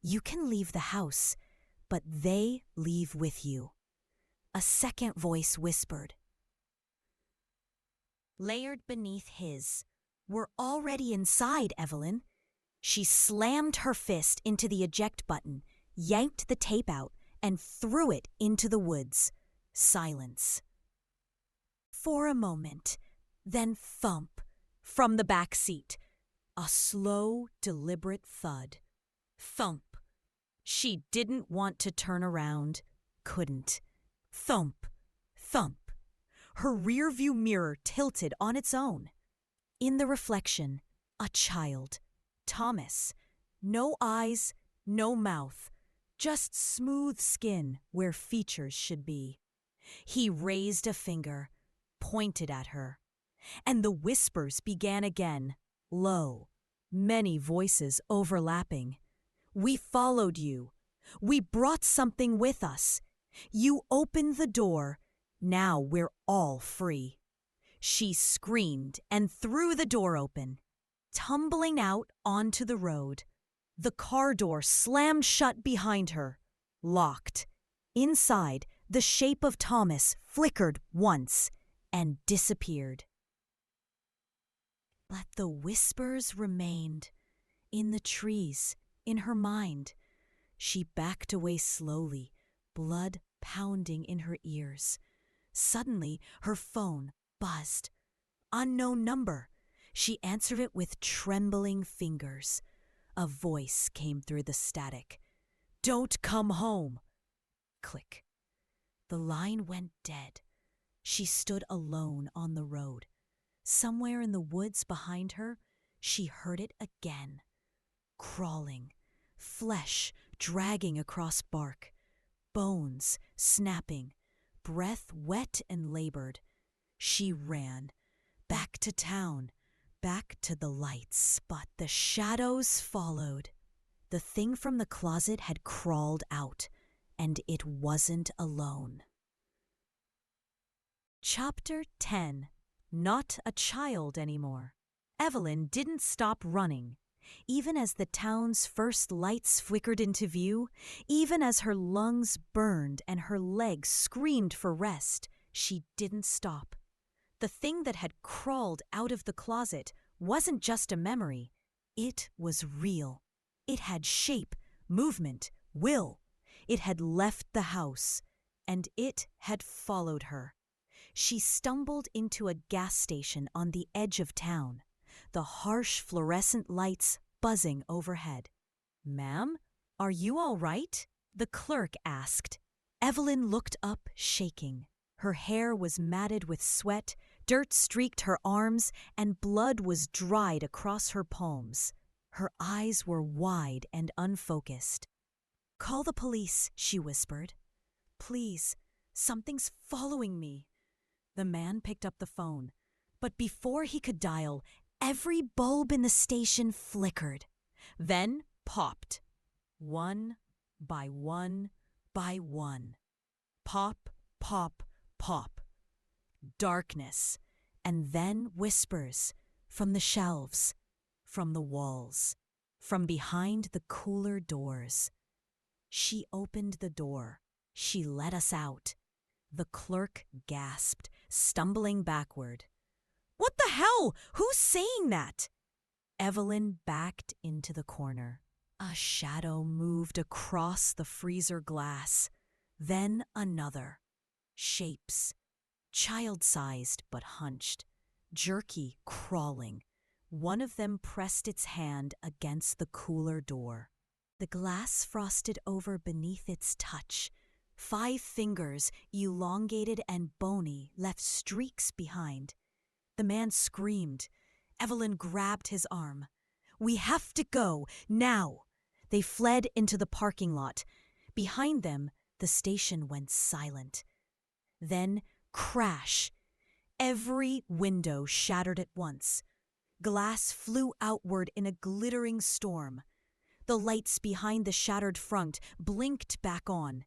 You can leave the house, but they leave with you." A second voice whispered. Layered beneath his. "We're already inside, Evelyn." She slammed her fist into the eject button, yanked the tape out, and threw it into the woods. Silence. For a moment, then thump from the back seat. A slow, deliberate thud. Thump. She didn't want to turn around, couldn't. Thump, thump. Her rearview mirror tilted on its own. In the reflection, a child. Thomas. No eyes, no mouth. Just smooth skin where features should be. He raised a finger, pointed at her. And the whispers began again, low, many voices overlapping. "We followed you. We brought something with us. You opened the door. Now we're all free." She screamed and threw the door open, tumbling out onto the road. The car door slammed shut behind her, locked. Inside, the shape of Thomas flickered once and disappeared. But the whispers remained, in the trees, in her mind. She backed away slowly, blood pounding in her ears. Suddenly, her phone buzzed. Unknown number. She answered it with trembling fingers. A voice came through the static. "Don't come home." Click. The line went dead. She stood alone on the road. Somewhere in the woods behind her, she heard it again. Crawling, flesh dragging across bark, bones snapping, breath wet and labored. She ran, back to town, back to the lights, but the shadows followed. The thing from the closet had crawled out, and it wasn't alone. Chapter 10. Not a child anymore. Evelyn didn't stop running. Even as the town's first lights flickered into view, even as her lungs burned and her legs screamed for rest, she didn't stop. The thing that had crawled out of the closet wasn't just a memory. It was real. It had shape, movement, will. It had left the house, and it had followed her. She stumbled into a gas station on the edge of town, the harsh fluorescent lights buzzing overhead. "Ma'am, are you all right?" the clerk asked. Evelyn looked up, shaking. Her hair was matted with sweat, dirt streaked her arms, and blood was dried across her palms. Her eyes were wide and unfocused. "Call the police," she whispered. "Please, something's following me." The man picked up the phone, but before he could dial, every bulb in the station flickered, then popped. One by one by one. Pop, pop, pop. Darkness, and then whispers from the shelves, from the walls, from behind the cooler doors. She opened the door. She let us out. The clerk gasped, stumbling backward. "What the hell? Who's saying that?" Evelyn backed into the corner. A shadow moved across the freezer glass. Then another. Shapes. Child-sized but hunched. Jerky, crawling. One of them pressed its hand against the cooler door. The glass frosted over beneath its touch. 5 fingers, elongated and bony, left streaks behind. The man screamed. Evelyn grabbed his arm. "We have to go, now!" They fled into the parking lot. Behind them, the station went silent. Then, crash! Every window shattered at once. Glass flew outward in a glittering storm. The lights behind the shattered front blinked back on.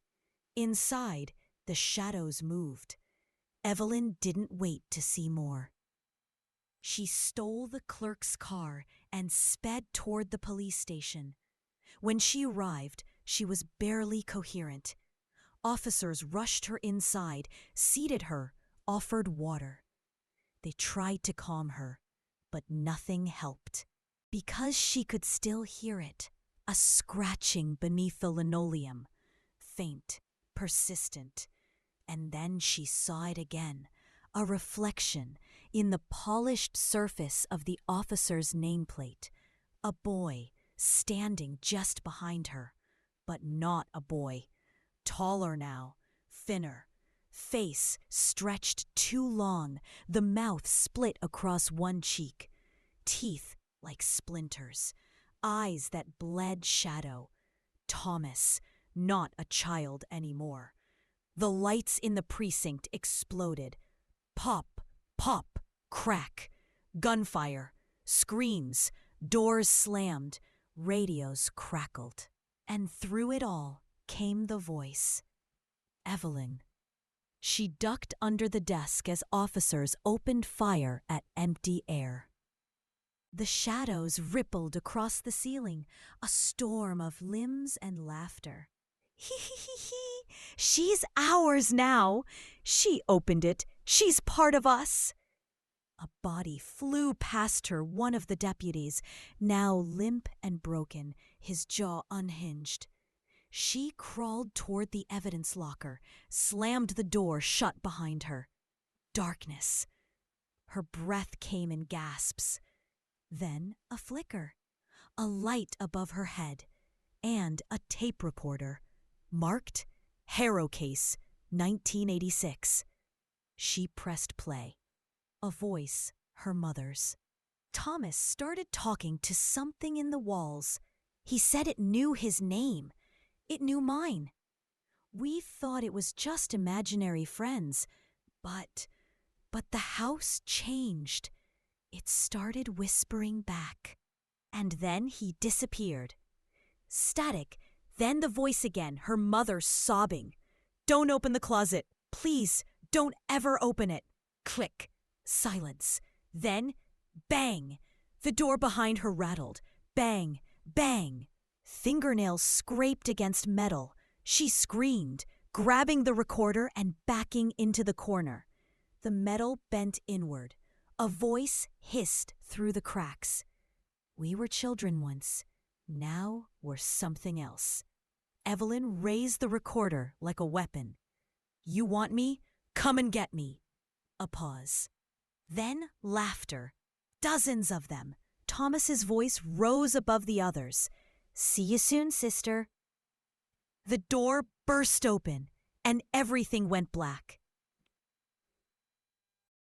Inside, the shadows moved. Evelyn didn't wait to see more. She stole the clerk's car and sped toward the police station. When she arrived, she was barely coherent. Officers rushed her inside, seated her, offered water. They tried to calm her, but nothing helped. Because she could still hear it, a scratching beneath the linoleum, faint, persistent. And then she saw it again, a reflection in the polished surface of the officer's nameplate. A boy standing just behind her, but not a boy. Taller now, thinner, face stretched too long, the mouth split across one cheek, teeth like splinters, eyes that bled shadow. Thomas, not a child anymore. The lights in the precinct exploded. Pop, pop, crack, gunfire, screams, doors slammed, radios crackled. And through it all came the voice. Evelyn. She ducked under the desk as officers opened fire at empty air. The shadows rippled across the ceiling, a storm of limbs and laughter. Hee hee hee hee! She's ours now! She opened it! She's part of us! A body flew past her, one of the deputies, now limp and broken, his jaw unhinged. She crawled toward the evidence locker, slammed the door shut behind her. Darkness. Her breath came in gasps. Then a flicker, a light above her head, and a tape recorder, marked Harrow Case, 1986. She pressed play. A voice, her mother's. Thomas started talking to something in the walls. He said it knew his name. It knew mine. We thought it was just imaginary friends, but the house changed. It started whispering back. And then he disappeared. Static, then the voice again, her mother sobbing. Don't open the closet. Please, don't ever open it. Click. Silence. Then, bang. The door behind her rattled. Bang, bang. Fingernails scraped against metal. She screamed, grabbing the recorder and backing into the corner. The metal bent inward. A voice hissed through the cracks. We were children once. Now we're something else. Evelyn raised the recorder like a weapon. You want me? Come and get me. A pause. Then laughter. Dozens of them. Thomas's voice rose above the others. See you soon, sister. The door burst open, and everything went black.